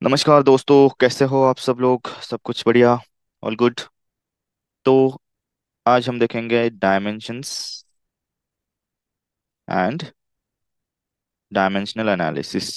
नमस्कार दोस्तों, कैसे हो आप सब लोग। सब कुछ बढ़िया। All good. तो आज हम देखेंगे डायमेंशंस एंड डायमेंशनल एनालिसिस।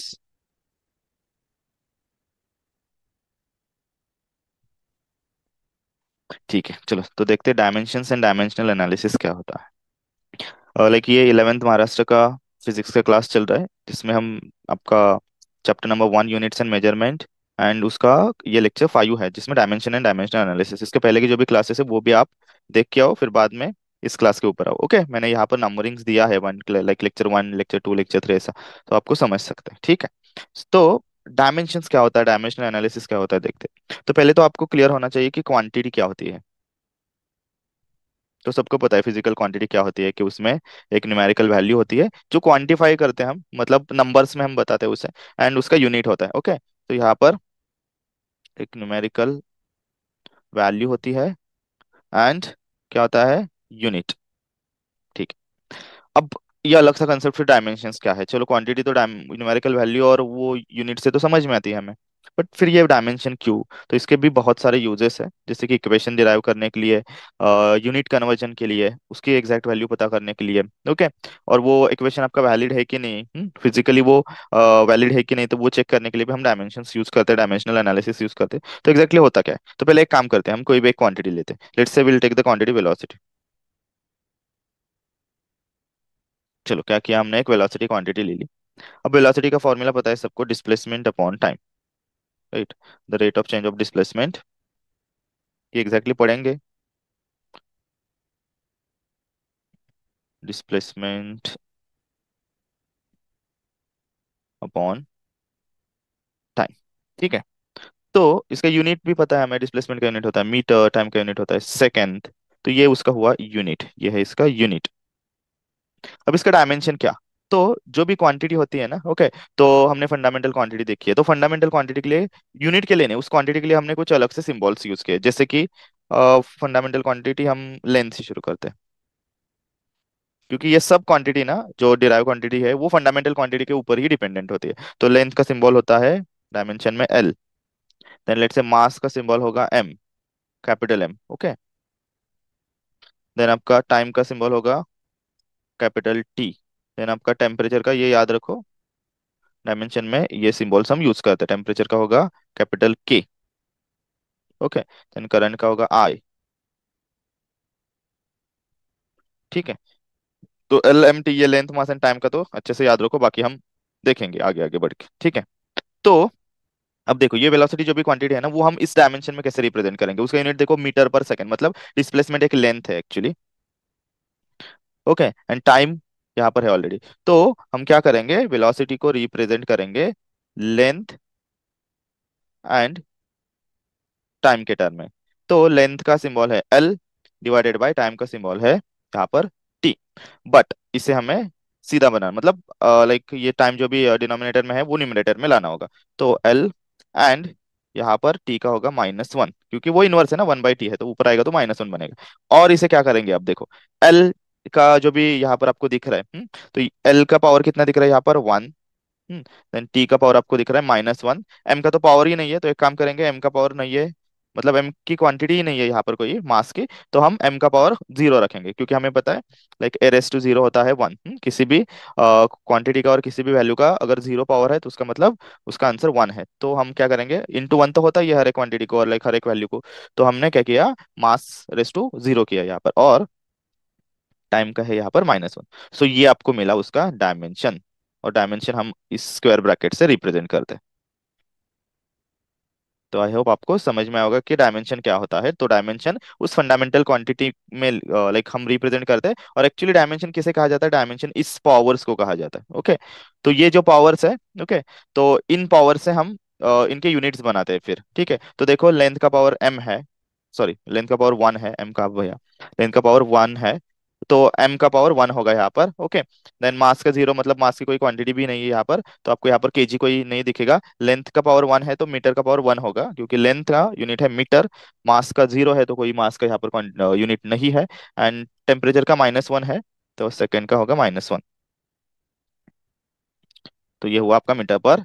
ठीक है, चलो तो देखते हैं डायमेंशंस एंड डायमेंशनल एनालिसिस क्या होता है। लाइक ये 11th महाराष्ट्र का फिजिक्स का क्लास चल रहा है, जिसमें हम आपका chapter number 1 units and measurement and उसका ये लेक्चर 5 है, जिसमें डायमेंशन एंड डायमेंशनल एनालिसिस। इसके पहले की जो भी क्लासेस है वो भी आप देख के आओ, फिर बाद में इस क्लास के ऊपर आओ। ओके, मैंने यहाँ पर नंबरिंग्स दिया है, one like lecture 1, lecture 2, lecture 3 ऐसा, तो आपको समझ सकते हैं। ठीक है, तो डायमेंशंस क्या होता है, डायमेंशनल एनालिसिस क्या होता है, देखते हैं। तो पहले तो आपको क्लियर होना चाहिए कि क्वांटिटी क्या होती है। तो सबको पता है फिजिकल क्वांटिटी क्या होती है, कि उसमें एक न्यूमेरिकल वैल्यू होती है जो क्वांटिफाई करते हैं हम, मतलब नंबर्स में हम बताते हैं उसे, एंड उसका यूनिट होता है। ओके, तो यहाँ पर एक न्यूमेरिकल वैल्यू होती है एंड क्या होता है, यूनिट। ठीक। अब ये अलग सा कंसेप्ट, फिर डायमेंशंस क्या है। चलो क्वांटिटी तो न्यूमेरिकल वैल्यू और वो यूनिट से तो समझ में आती है हमें, बट फिर ये डायमेंशन क्यों। तो इसके भी बहुत सारे यूजेस है, जैसे कि इक्वेशन डिराइव करने के लिए, यूनिट कन्वर्जन के लिए, उसकी एग्जैक्ट वैल्यू पता करने के लिए। ओके, और वो इक्वेशन आपका वैलिड है कि नहीं, फिजिकली वो वैलिड है कि नहीं, तो वो चेक करने के लिए भी हम डायमेंशंस यूज करते हैं, डायमेंशनल एनालिसिस यूज करते हैं। तो एग्जैक्टली होता क्या है, तो पहले एक काम करते हैं, हम कोई भी एक क्वांटिटी लेते हैं। Let's say will take the quantity velocity. चलो क्या किया हमने, एक वेलोसिटी क्वांटिटी ले ली। अब वेलोसिटी का फॉर्मूला पता है सबको, displacement upon time, right. The rate of change of displacement, ये एग्जैक्टली पढ़ेंगे, डिस्प्लेसमेंट अपॉन टाइम। ठीक है, तो इसका यूनिट भी पता है हमें, डिस्प्लेसमेंट का यूनिट होता है मीटर, टाइम का यूनिट होता है सेकंड। तो ये उसका हुआ यूनिट, ये है इसका यूनिट। अब इसका डायमेंशन क्या। तो जो भी क्वांटिटी होती है ना, ओके, तो हमने फंडामेंटल क्वांटिटी देखी है, तो फंडामेंटल क्वांटिटी के लिए, यूनिट के लिए नहीं, उस क्वांटिटी के लिए हमने कुछ अलग से सिंबल्स यूज किए, जैसे कि फंडामेंटल क्वांटिटी हम लेंथ से शुरू करते हैं, क्योंकि ये सब क्वांटिटी ना, जो डिराइव क्वांटिटी है वो फंडामेंटल क्वांटिटी के ऊपर ही डिपेंडेंट होती है। तो लेंथ का सिंबल होता है डायमेंशन में एल। देन लेट से मास का सिंबल होगा M, capital M. Okay, then आपका टाइम का सिंबल होगा कैपिटल टी। देन आपका टेम्परेचर का, ये याद रखो, डायमेंशन में ये सिंबल्स हम यूज करते हैं। टेम्परेचर का होगा कैपिटल के। ओके, देन करंट का होगा आई। ठीक है, तो एल एम टी, ये लेंथ मास एंड टाइम का तो अच्छे से याद रखो, बाकी हम देखेंगे आगे आगे बढ़ के। ठीक है, तो अब देखो ये वेलोसिटी जो भी क्वांटिटी है ना, वो हम इस डायमेंशन में कैसे रिप्रेजेंट करेंगे, उसका यूनिट देखो मीटर पर सेकंड, मतलब डिस्प्लेसमेंट एक लेंथ है एक्चुअली। ओके, एंड टाइम यहाँ पर है ऑलरेडी। तो हम क्या करेंगे, वेलोसिटी को रिप्रेजेंट करेंगे लेंथ एंड टाइम के टर्म में। तो लेंथ का सिंबल है एल, डिवाइडेड बाय टाइम का सिंबल है यहाँ पर टी। बट इसे हमें सीधा बनाना, मतलब लाइक ये टाइम जो भी डिनोमिनेटर में है वो न्यूमरेटर में लाना होगा। तो एल एंड यहाँ पर टी का होगा -1, क्योंकि वो इनवर्स है ना, 1/t है, तो ऊपर आएगा तो -1 बनेगा। और इसे क्या करेंगे, अब देखो एल का जो भी यहाँ पर आपको दिख रहा है, तो एल का पावर कितना दिख रहा है यहाँ पर, 1। देन टी का पावर आपको दिख रहा है -1। एम का तो पावर ही नहीं है, तो एक काम करेंगे, एम का पावर नहीं है, मतलब एम की क्वांटिटी ही नहीं है यहाँ पर कोई मास की, तो हम एम का पावर 0 रखेंगे, क्योंकि हमें पता है लाइक ए रेस टू 0 होता है 1। किसी भी क्वांटिटी का और किसी भी वैल्यू का अगर 0 पावर है, तो उसका मतलब उसका आंसर 1 है। तो हम क्या करेंगे, इंटू 1 तो होता ही है हर एक क्वांटिटी को, और लाइक हर एक वैल्यू को। तो हमने क्या किया, मास रेस टू 0 किया यहाँ पर, और टाइम का है यहाँ पर -1। सो ये आपको मिला उसका डायमेंशन, और डायमेंशन हम इस स्क्वायर ब्रैकेट से रिप्रेजेंट करते हैं। तो आई होप आपको समझ में आएगा कि डायमेंशन क्या होता है। तो डायमेंशन उस फंडामेंटल क्वांटिटी में लाइक हम रिप्रेजेंट करते हैं, और एक्चुअली डायमेंशन किसे कहा जाता है, डायमेंशन इस पावर्स को कहा जाता है। ओके, तो ये जो पावर्स है, ओके, तो इन पावर से हम इनके यूनिट्स बनाते हैं फिर। ठीक है, तो देखो लेंथ का पावर m है, सॉरी लेंथ का पावर 1 है, m का भैया, लेंथ का पावर 1 है, तो m का पावर 1 होगा यहाँ पर। ओके, देन मास का 0, मतलब मास की कोई क्वांटिटी भी नहीं है यहाँ पर, तो आपको यहाँ पर केजी कोई नहीं दिखेगा। लेंथ का पावर 1 है, तो मीटर का पावर 1 होगा, क्योंकि लेंथ का यूनिट है मीटर। मास का 0 है, तो कोई मास का यहाँ पर यूनिट नहीं है। एंड टेम्परेचर का -1 है, तो सेकेंड का होगा -1। तो ये हुआ आपका मीटर पर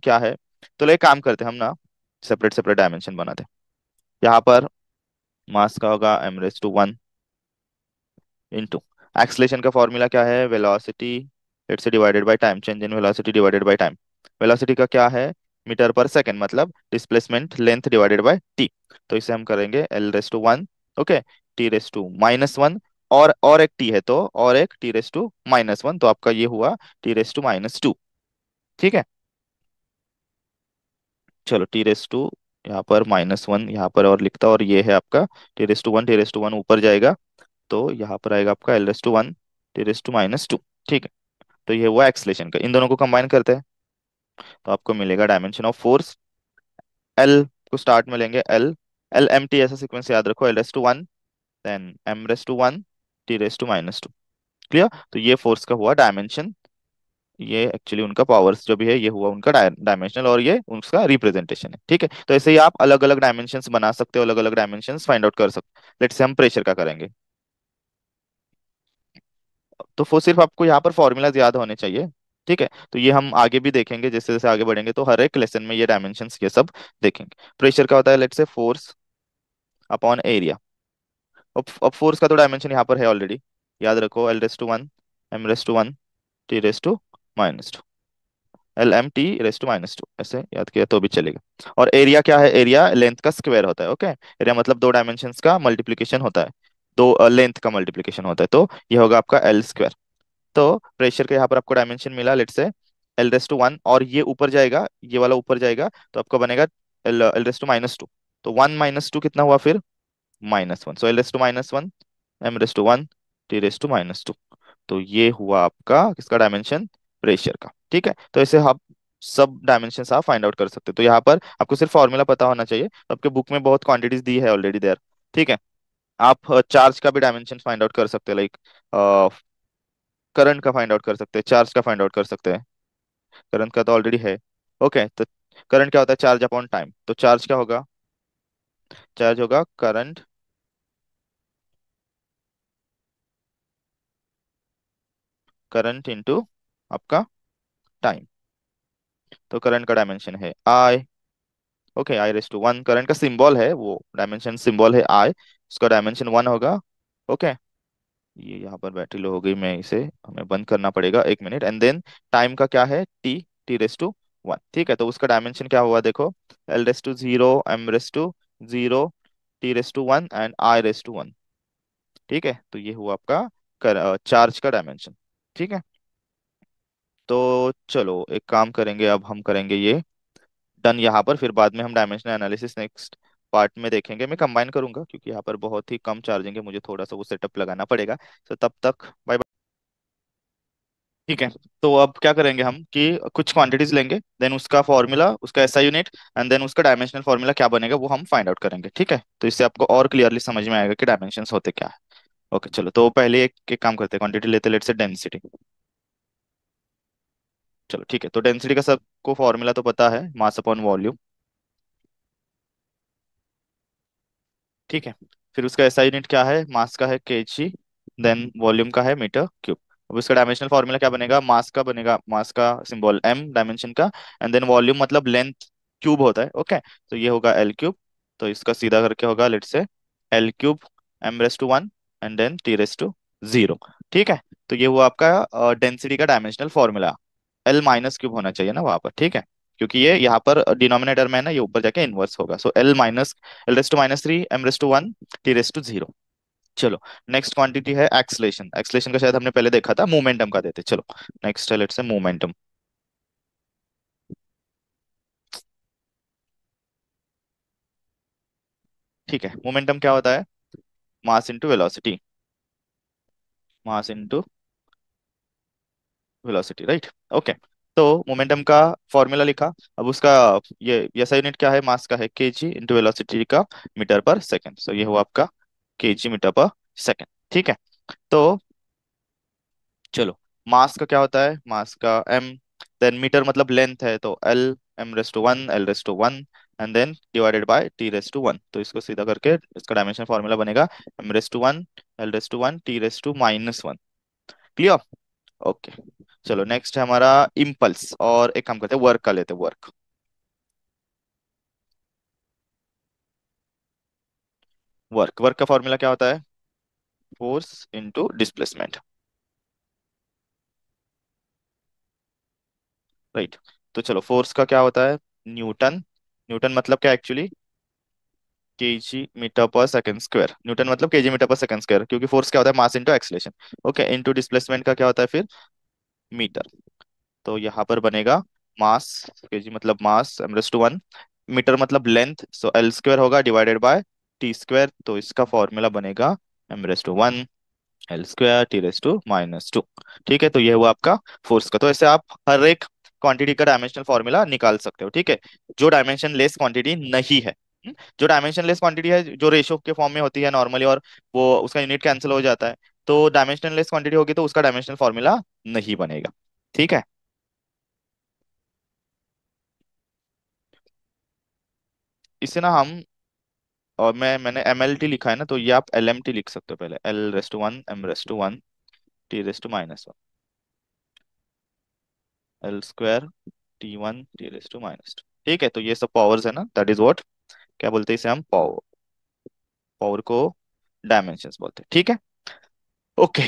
क्या है। तो एक काम करते हैं हम ना, सेपरेट सेपरेट डायमेंशन बनाते हैं। यहाँ पर मास का होगा m⁻⁻⁴ इनटू एक्सलेशन का फॉर्मूला क्या है, velocity let's say divided by time, change in velocity divided by time. Velocity का क्या है, मीटर पर सेकंड, मतलब displacement length divided by T. तो इसे हम करेंगे l⁻⁻⁴, ओके, t⁻⁻⁻⁴, और एक टी है तो और एक t⁻⁻⁻⁴, तो आपका ये हुआ t⁻²। ठीक है, चलो यहाँ पर -1 यहाँ पर और लिखता, और ये है आपका t⁻1 ऊपर जाएगा, तो यहाँ पर आएगा आपका l⁻1 t⁻²। ठीक है, तो ये हुआ एक्सलेशन का। इन दोनों को कंबाइन करते हैं तो आपको मिलेगा डायमेंशन ऑफ फोर्स। एल को स्टार्ट में लेंगे, एल एम टी, ऐसा सीक्वेंस याद रखो, l⁻1 then m⁻1 t⁻²। Clear, तो ये फोर्स का हुआ डायमेंशन। ये एक्चुअली उनका पावर्स जो भी है, ये हुआ उनका डायमेंशनल, और ये उसका रिप्रेजेंटेशन है। ठीक है, तो ऐसे ही आप अलग अलग डायमेंशंस बना सकते हो, अलग अलग डायमेंशंस फाइंड आउट कर सकते हो। लेट्स से हम प्रेशर का करेंगे, तो वो सिर्फ आपको यहाँ पर फॉर्मूलाज याद होने चाहिए। ठीक है, तो ये हम आगे भी देखेंगे, जैसे जैसे आगे बढ़ेंगे तो हर एक लेसन में ये डायमेंशंस ये सब देखेंगे। प्रेशर का होता है लेट्स से फोर्स अपॉन एरिया। अब फोर्स का तो डायमेंशन यहाँ पर है ऑलरेडी, याद रखो, l⁻1 m⁻1 t⁻², l m t⁻², ऐसे याद किया तो भी चलेगा। और एरिया क्या है, एरिया लेंथ का स्क्वायर होता है। ओके, एरिया मतलब दो डायमेंशंस का मल्टीप्लीकेशन होता है, दो लेंथ का मल्टीप्लीकेशन होता है, तो ये होगा आपका l²। तो प्रेशर का यहाँ पर आपको डायमेंशन मिला लेट से l⁻1, और ये ऊपर जाएगा, ये वाला ऊपर जाएगा, तो आपका बनेगा l⁻²। तो 1 - 2 कितना हुआ फिर, -1, सो l⁻⁻1 m⁻1 t⁻²। तो ये हुआ आपका किसका डायमेंशन, प्रेशर का। ठीक है, तो ऐसे आप सब डायमेंशन आप फाइंड आउट कर सकते हो। तो यहाँ पर आपको सिर्फ फॉर्मूला पता होना चाहिए, तो आपके बुक में बहुत क्वांटिटीज दी है ऑलरेडी देयर। ठीक है, आप चार्ज का भी डायमेंशन फाइंड आउट कर सकते हैं, लाइक करंट का फाइंड आउट कर सकते हैं, चार्ज का फाइंड आउट कर सकते हैं। करंट का तो ऑलरेडी है। ओके, तो करंट क्या होता है, चार्ज अपॉन टाइम, तो चार्ज क्या होगा, चार्ज होगा करंट, करंट इनटू आपका टाइम। तो करंट का डायमेंशन है आई, ओके, I⁻1, करंट का सिंबल है, वो डायमेंशन सिंबल है आई, उसका डायमेंशन 1 होगा। ओके, ये यहाँ पर बैटरी लो हो गई, मैं इसे हमें बंद करना पड़ेगा, 1 मिनट। एंड देन टाइम का क्या है, t⁻1। ठीक है, तो उसका डायमेंशन क्या हुआ देखो, l⁻0 m⁻0 t⁻1 and I⁻1। ठीक है, तो ये हुआ आपका चार्ज का डायमेंशन। ठीक है, तो चलो एक काम करेंगे, अब हम करेंगे ये डन यहाँ पर, फिर बाद में हम डायमेंशनल एनालिसिस नेक्स्ट पार्ट में देखेंगे। मैं कंबाइन करूंगा क्योंकि यहाँ पर बहुत ही कम चार्जिंग है, मुझे थोड़ा सा वो सेटअप लगाना पड़ेगा। तो तब तक बाय बाय। ठीक है, तो अब क्या करेंगे हम कि कुछ क्वांटिटीज लेंगे, देन उसका फॉर्मूला, उसका एसआई यूनिट, एंड देन उसका डायमेंशनल फॉर्मूला क्या बनेगा वो हम फाइंड आउट करेंगे। ठीक है, तो इससे आपको और क्लियरली समझ में आएगा कि डायमेंशंस होते क्या है। ओके, चलो तो पहले एक काम करते हैं, क्वांटिटी लेते लेट से डेंसिटी। चलो ठीक है, तो डेंसिटी का सबको फॉर्मूला तो पता है, मास अपॉन वॉल्यूम। ठीक है, फिर उसका एसआई यूनिट क्या है, मास का है केजी, देन वॉल्यूम का है मीटर क्यूब। अब इसका डायमेंशनल फॉर्मूला क्या बनेगा, मास का बनेगा, मास का सिंबल m डायमेंशन का, एंड देन वॉल्यूम मतलब लेंथ क्यूब होता है। ओके, तो ये होगा l³। तो इसका सीधा करके होगा लेट से l³ m⁻1 and then t⁻0। ठीक है, तो ये हुआ आपका डेंसिटी का डायमेंशनल फॉर्मूला। l⁻³ होना चाहिए ना वहां पर, ठीक है, क्योंकि ये यहाँ पर डिनोमिनेटर में है ना, ये ऊपर जाके इनवर्स होगा, सो l-3 m⁻1 t⁻0। चलो, नेक्स्ट क्वांटिटी है एक्सलेशन। एक्सलेशन का शायद हमने पहले देखा था, मोमेंटम का देते, चलो नेक्स्ट है लेट्स से मोमेंटम। ठीक है, मोमेंटम क्या होता है? Mass into velocity, mass into velocity, right. Okay, तो मोमेंटम का फॉर्मूला लिखा। अब उसका ये ऐसा यूनिट क्या है, मास का है केजी इंटू वेलोसिटी का मीटर पर सेकंड। सो ये हुआ आपका केजी मीटर पर सेकंड। ठीक है, तो चलो, मास का क्या होता है? मास का एम, देन मीटर मतलब लेंथ है तो L, M raise to one, L raise to one, and then divided by T raise to one. तो इसको सीधा करके इसका डायमेंशन फॉर्मूला बनेगा M raise to one, L raise to one, T raise to minus one. Clear? Okay, चलो next है हमारा impulse. और एक काम करते हैं, वर्क का लेते हैं, वर्क। वर्क, वर्क का फॉर्मूला क्या होता है? Force into displacement, right. तो चलो, फोर्स का क्या होता है? न्यूटन। न्यूटन मतलब क्या एक्चुअली? केजी मीटर पर सेकंड स्क्वायर। न्यूटन मतलब केजी मीटर पर सेकंड स्क्वायर, क्योंकि फोर्स क्या होता है? Mass into acceleration. Okay, into displacement का क्या होता है फिर? मीटर। तो यहाँ पर बनेगा मास, केजी मतलब mass, M raise to one, metre मतलब लेंथ, सो एल स्क्वायर होगा डिवाइडेड बाय टी स्क्वायर। तो इसका फॉर्मूला बनेगा M raise to one, L square, T raise to minus two. ठीक है, तो ये हुआ आपका फोर्स का। तो ऐसे आप हर एक क्वांटिटी का डायमेंशनल फॉर्मूला निकाल सकते हो। ठीक है, जो डायमेंशन लेस क्वांटिटी नहीं है, जो डायमेंशन लेस क्वांटिटी है, जो रेशो के फॉर्म में होती है नॉर्मली, और वो उसका यूनिट कैंसिल हो जाता है, तो डायमेंशन लेस क्वांटिटी होगी तो उसका डायमेंशनल फॉर्मूला नहीं बनेगा। ठीक है, इसे ना हम, और मैंने एम एल टी लिखा है ना, तो ये आप एल एम टी लिख सकते हो पहले, L raise to one, M raise to one, T raise to minus one, L square, T one, T raise to minus two. ठीक है, तो ये सब पावर्स है ना, दैट इज व्हाट, क्या बोलते हैं इसे हम? पावर। पावर को डायमेंशंस बोलते हैं। ठीक है, ओके।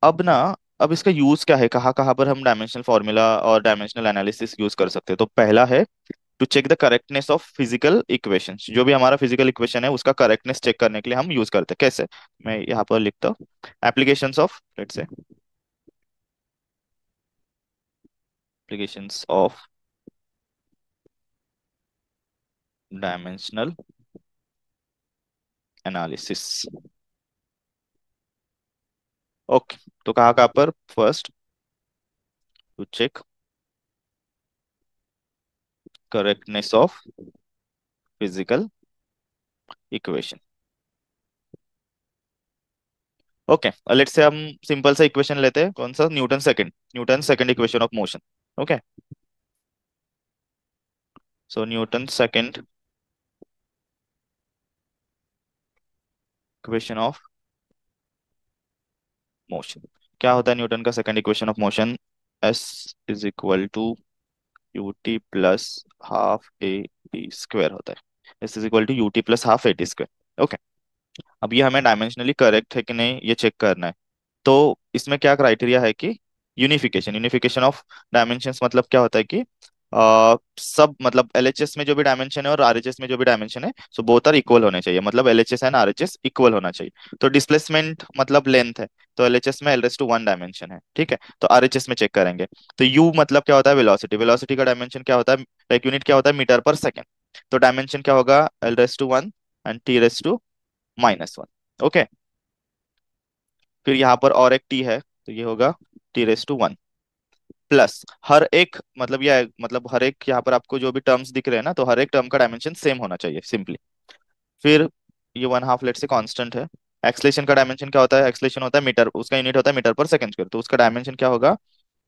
अब ना, अब इसका यूज क्या है, कहाँ कहाँ पर हम डायमेंशनल फॉर्मूला और डायमेंशनल एनालिसिस यूज कर सकते हैं? तो पहला है to check the correctness of physical equations. जो भी हमारा फिजिकल इक्वेशन है उसका करेक्टनेस चेक करने के लिए हम यूज करते हैं। कैसे? मैं यहाँ पर लिखता हूँ, applications of, let's say applications of dimensional analysis. Okay, तो कहाँ कहाँ पर? First, to check correctness of physical equation. Okay, let's say हम सिंपल सा इक्वेशन लेते हैं, कौन सा? Newton second equation of motion. Okay, so Newton second equation of motion. क्या होता है न्यूटन का second equation of motion? S is equal to u t plus half a t square होता है। S is equal to u t plus half a t square. Okay, अब ये हमें dimensionally correct है कि नहीं ये चेक करना है। तो इसमें क्या क्राइटेरिया है कि यूनिफिकेशन, यूनिफिकेशन ऑफ डायमेंशंस मतलब क्या होता है कि सब मतलब एलएचएस में जो भी डायमेंशन है और आरएचएस में जो भी डायमेंशन है, सो बोथ आर इक्वल होने चाहिए, मतलब एलएचएस एंड आरएचएस इक्वल होना चाहिए। तो डिस्प्लेसमेंट मतलब लेंथ है, तो एलएचएस में L raise to one dimension है, ठीक है, तो आरएचएस में चेक करेंगे। तो यू मतलब क्या होता है? वेलोसिटी। वेलोसिटी का डायमेंशन क्या होता है, लाइक यूनिट क्या होता है? मीटर पर सेकेंड। तो डायमेंशन क्या होगा? L raise to one and T raise to minus one. Okay, फिर यहाँ पर और एक टी है, तो ये होगा T raise to one plus हर एक, मतलब यह मतलब हर एक यहाँ पर आपको जो भी टर्म्स दिख रहे हैं ना, तो हर एक टर्म का डायमेंशन सेम होना चाहिए सिंपली। फिर ये वन हाफ लेट से कांस्टेंट है। एक्सलेशन का डायमेंशन क्या होता है? एक्सलेशन होता है मीटर, उसका यूनिट होता है मीटर पर सेकंड स्क्वायर, तो उसका डायमेंशन क्या होगा?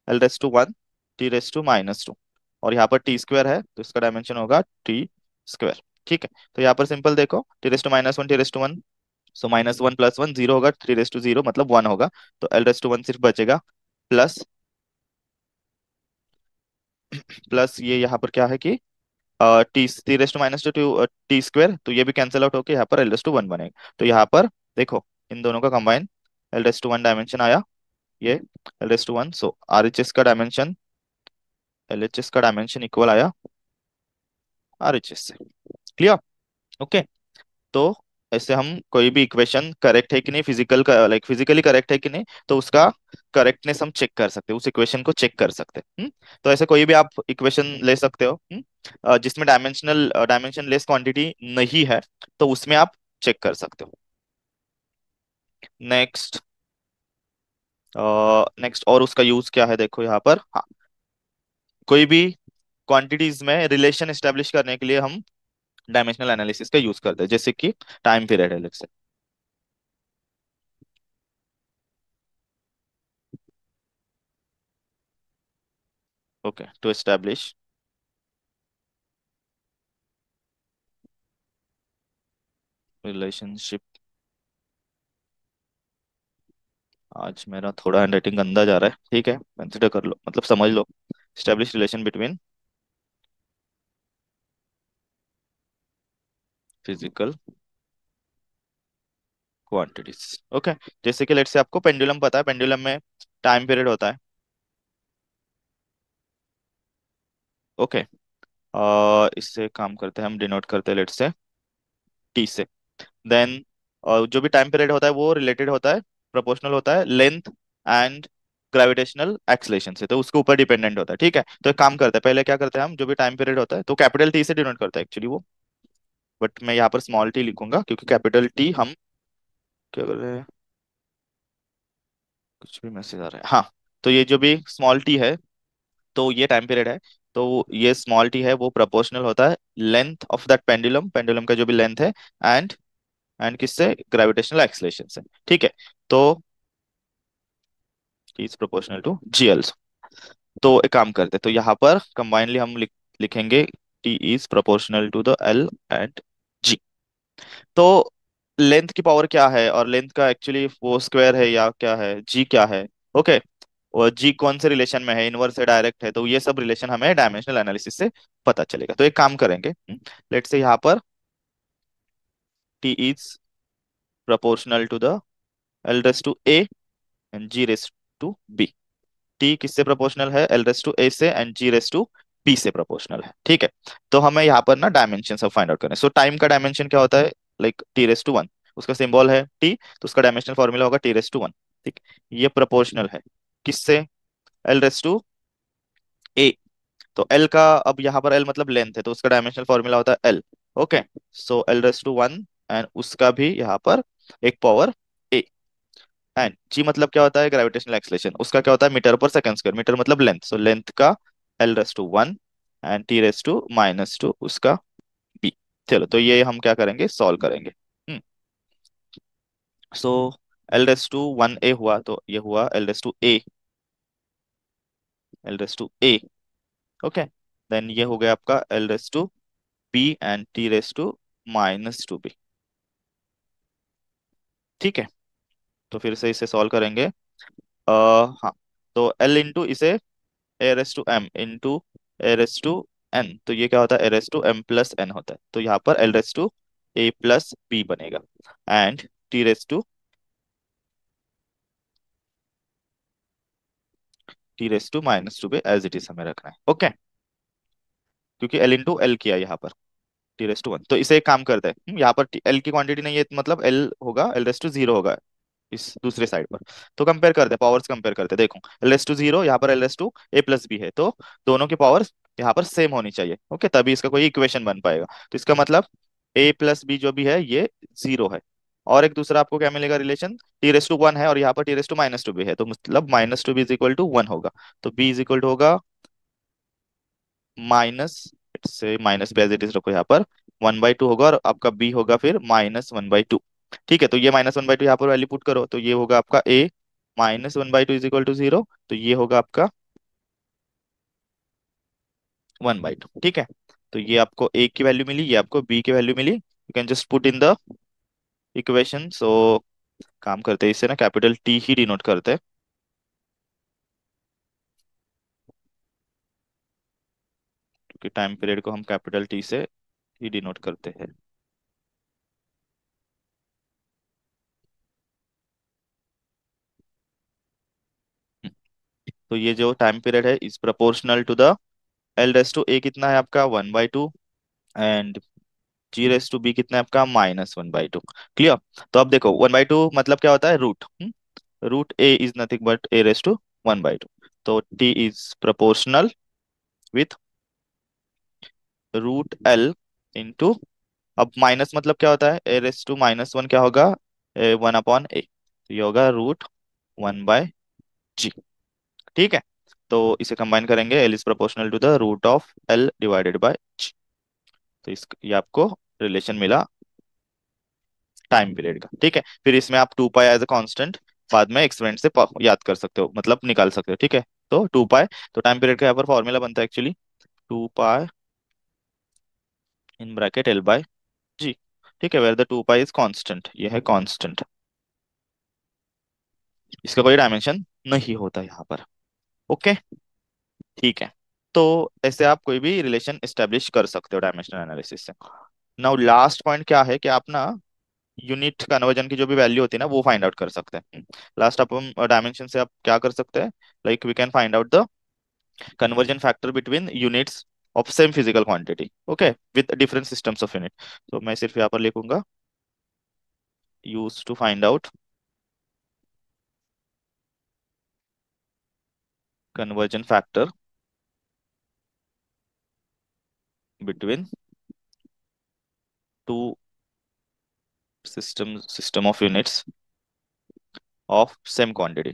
L raise to one, T raise to minus two, और यहाँ पर टी स्क्वायर है तो इसका डायमेंशन होगा टी स्क्वायर। ठीक है, तो यहाँ पर सिंपल देखो, T raise to minus one, T raise to one, so minus one plus one zero होगा, थ्री रेस टू जीरो मतलब वन होगा, तो एल रेस टू वन सिर्फ बचेगा, प्लस प्लस ये यहाँ पर क्या है कि T T raise to minus two T square, तो ये भी कैंसिल आउट होके यहाँ पर एल रेस टू वन बनेगा। तो यहाँ पर देखो, इन दोनों का combine L raise to one dimension आया, ये L raise to one, so R H S का डायमेंशन, एल एच एस का डायमेंशन इक्वल आया आर एच एस से। क्लियर? ओके, तो ऐसे हम कोई भी इक्वेशन करेक्ट है कि नहीं, फिजिकल का लाइक फिजिकली करेक्ट है कि नहीं, तो उसका करेक्टनेस हम चेक कर सकते हैं, उस इक्वेशन को चेक कर सकते हैं। तो ऐसे कोई भी आप इक्वेशन ले सकते हो, जिसमें डायमेंशन लेस क्वांटिटी नहीं है, तो उसमें आप चेक कर सकते हो। नेक्स्ट, नेक्स्ट और उसका यूज क्या है देखो यहाँ पर। हाँ, कोई भी क्वांटिटीज में रिलेशन एस्टेब्लिश करने के लिए हम डायमेंशनल एनालिसिस का यूज करते हैं, जैसे कि टाइम पीरियड है let's say. Okay, to establish relationship. आज मेरा थोड़ा हैंडराइटिंग गंदा जा रहा है, ठीक है, कंसिडर कर लो, मतलब समझ लो। Establish relation between physical quantities. Okay, जैसे कि लेट्स से आपको पेंडुलम पता है, पेंडुलम में टाइम पीरियड होता है। ओके, इससे काम करते हैं, हम डिनोट करते हैं लेट्स से टी से। देन जो भी टाइम पीरियड होता है वो रिलेटेड होता है, प्रोपोर्शनल होता है लेंथ एंड ग्रेविटेशनल एक्सलेशन से, तो उसके ऊपर डिपेंडेंट होता है। ठीक है, तो एक काम करते हैं, पहले क्या करते हैं हम, जो भी टाइम पीरियड होता है तो कैपिटल टी से डिनोट करते हैं एक्चुअली वो, बट मैं यहाँ पर स्मॉल टी लिखूंगा क्योंकि कैपिटल टी हम क्या कर रहे हैं, कुछ भी मैसेज आ रहा है। हाँ, तो ये जो भी स्मॉल टी है, तो ये टाइम पीरियड है, तो ये स्मॉल टी है वो प्रोपोर्शनल होता है length of that pendulum, pendulum का जो भी लेंथ है, एंड किससे, ग्रेविटेशनल एक्सलेशन से। ठीक है, तो T is proportional to g L. तो एक काम करते हैं, तो यहाँ पर कंबाइनली हम लिखेंगे T is proportional to the L and G. तो लेंथ की पावर क्या है, और लेंथ का एक्चुअली वो स्क्वायर है या क्या है, जी क्या है। ओके, और जी कौन से रिलेशन में है, इनवर्स है, डायरेक्ट है, तो ये सब रिलेशन हमें डायमेंशनल एनालिसिस से पता चलेगा। तो एक काम करेंगे, लेट से यहाँ पर T is proportional to the L raise to a and ji raise to b. T किससे प्रोपोर्शनल है, एल रेस टू ए से, and ji raise to b से प्रोपोर्शनल है। ठीक है, तो हमें यहाँ पर ना डायमेंशन सब फाइंड आउट करना है। सो टाइम का डायमेंशन क्या होता है, like T raise to one, उसका सिंबल है टी, तो उसका डायमेंशनल फॉर्मूला होगा टी रेस टू वन। ठीक, ये प्रोपोर्शनल है किससे, एल रेस टू ए। तो एल का, अब यहाँ पर एल मतलब लेंथ है, तो उसका डायमेंशनल फॉर्मूला होता है L. Okay, so L raise to one, and उसका भी यहाँ पर एक पावर ए। एंड जी मतलब क्या होता है, ग्रेविटेशनल एक्सलेशन, उसका क्या होता है, मीटर पर सेकंड स्क्वायर, मीटर मतलब लेंथ, सो लेंथ का L raise to one and T raise to minus two उसका बी। चलो, तो ये हम क्या करेंगे, सॉल्व करेंगे। So L raise to one a हुआ, तो ये हुआ L raise to a, L raise to a. Okay, then ये हो गया आपका L raise to b and T raise to minus two b. ठीक है, तो फिर से इसे सॉल्व करेंगे। हाँ, तो एल इंटू इसे A raise to M into A raise to N, तो ये क्या होता है, A raise to M plus N होता है, तो यहाँ पर L raise to A plus B बनेगा, and T raise to minus two B as it is हमें रखना है। ओके, क्योंकि एल इंटू एल किया यहाँ पर, टी रेस टू वन, तो इसे एक काम करते हैं, यहाँ पर एल की क्वांटिटी नहीं है, मतलब एल होगा, एल रेस टू जीरो होगा इस दूसरे साइड पर। तो कंपेयर करते हैं, पावर्स कंपेयर करते हैं, देखो एल एस टू जीरो, यहाँ पर L s to A plus b है, तो दोनों की पावर्स यहाँ पर सेम होनी चाहिए। ओके, तभी इसका कोई इक्वेशन बन पाएगा। तो इसका मतलब ए प्लस बी जो भी है ये जीरो है। और एक दूसरा आपको क्या मिलेगा relation, T raise to one है और यहाँ पर T raise to minus two भी है, तो मतलब minus two B is equal to one होगा। तो बी इज इक्वल टू होगा माइनस, से माइनस पे एज इट इज रखो यहाँ पर, वन बाई टू होगा, और आपका बी होगा फिर माइनस वन बाई टू। ठीक है, तो ये माइनस वन बाई टू यहाँ पर वैल्यू पुट करो, तो ये होगा आपका A minus one by two is equal to zero, तो ये होगा आपका वन बाई टू। ठीक है, तो ये आपको ए की वैल्यू मिली, ये आपको बी की वैल्यू मिली, you can just put in the equation. So काम करते हैं, इससे ना कैपिटल टी ही डिनोट करते हैं, क्योंकि टाइम पीरियड को हम कैपिटल टी से ही डिनोट करते हैं। तो ये जो टाइम पीरियड है is proportional to the L raise to A कितना है आपका one by two, and ji raise to B कितना है आपका minus one by two. Clear, तो अब देखो वन बाई टू मतलब क्या होता है, root, root A is nothing but A raise to one by two. तो T is proportional with root L into अब माइनस मतलब क्या होता है, a⁻⁻1 क्या होगा, 1/a, तो ये होगा √1/g। ठीक है, तो इसे कंबाइन करेंगे, L is proportional to the √L/g। तो इस ये आपको रिलेशन मिला टाइम पीरियड का। ठीक है, फिर इसमें आप 2 पाई एज अ कांस्टेंट बाद में एक्सपेरिमेंट से याद कर सकते हो, मतलब निकाल सकते हो। ठीक है, तो 2 पाई, तो टाइम पीरियड का यहाँ पर फॉर्मूला बनता है actually 2 pi in bracket L/g। ठीक है, where the 2 pi is constant, ये है कांस्टेंट, इसका कोई डायमेंशन नहीं होता यहाँ पर। ओके, ठीक है, तो ऐसे आप कोई भी रिलेशन एस्टेब्लिश कर सकते हो डायमेंशनल एनालिसिस से। नाउ लास्ट पॉइंट क्या है कि आप ना यूनिट कन्वर्जन की जो भी वैल्यू होती है ना वो फाइंड आउट कर सकते हैं। लास्ट आप हम डायमेंशन से आप क्या कर सकते हैं, like we can find out the conversion factor between units of same physical quantity, okay, with different systems of unit. तो मैं सिर्फ यहाँ पर लिखूंगा use to find out conversion factor between two system of units of same quantity.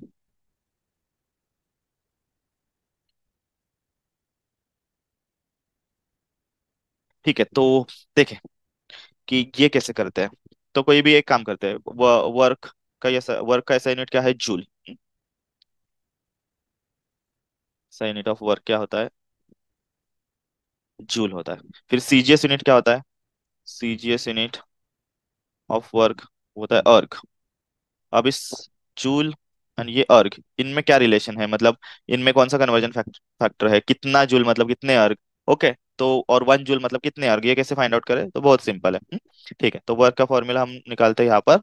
ठीक है, तो देखें कि ये कैसे करते हैं। तो कोई भी एक काम करते हैं, वर्क वर्क का ऐसा यूनिट क्या है, जूल। ऐसा यूनिट ऑफ वर्क क्या होता है, जूल होता है। फिर सीजीएस यूनिट क्या होता है, सीजीएस यूनिट ऑफ वर्क होता है अर्ग। अब इस जूल एंड ये अर्ग, इनमें क्या रिलेशन है, मतलब इनमें कौन सा कन्वर्जन फैक्टर है, कितना जूल मतलब कितने अर्ग। ओके, तो और 1 जूल मतलब कितने अर्ग, ये कैसे फाइंड आउट करें, तो बहुत सिंपल है। ठीक है, तो वर्क का फॉर्मूला हम निकालते हैं यहाँ पर,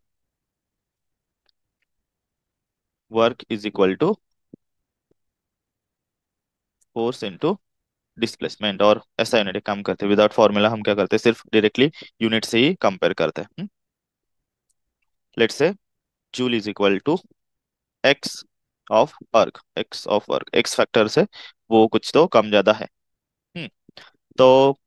work is equal to force into displacement. और ऐसा यूनिट काम करते हैं, विदाउट फॉर्मूला हम क्या करते हैं, सिर्फ डायरेक्टली यूनिट से ही कंपेयर करते हैं। Let's say joule is equal to X of work, X of work, X factor से वो कुछ तो कम ज्यादा है। हम्म, तो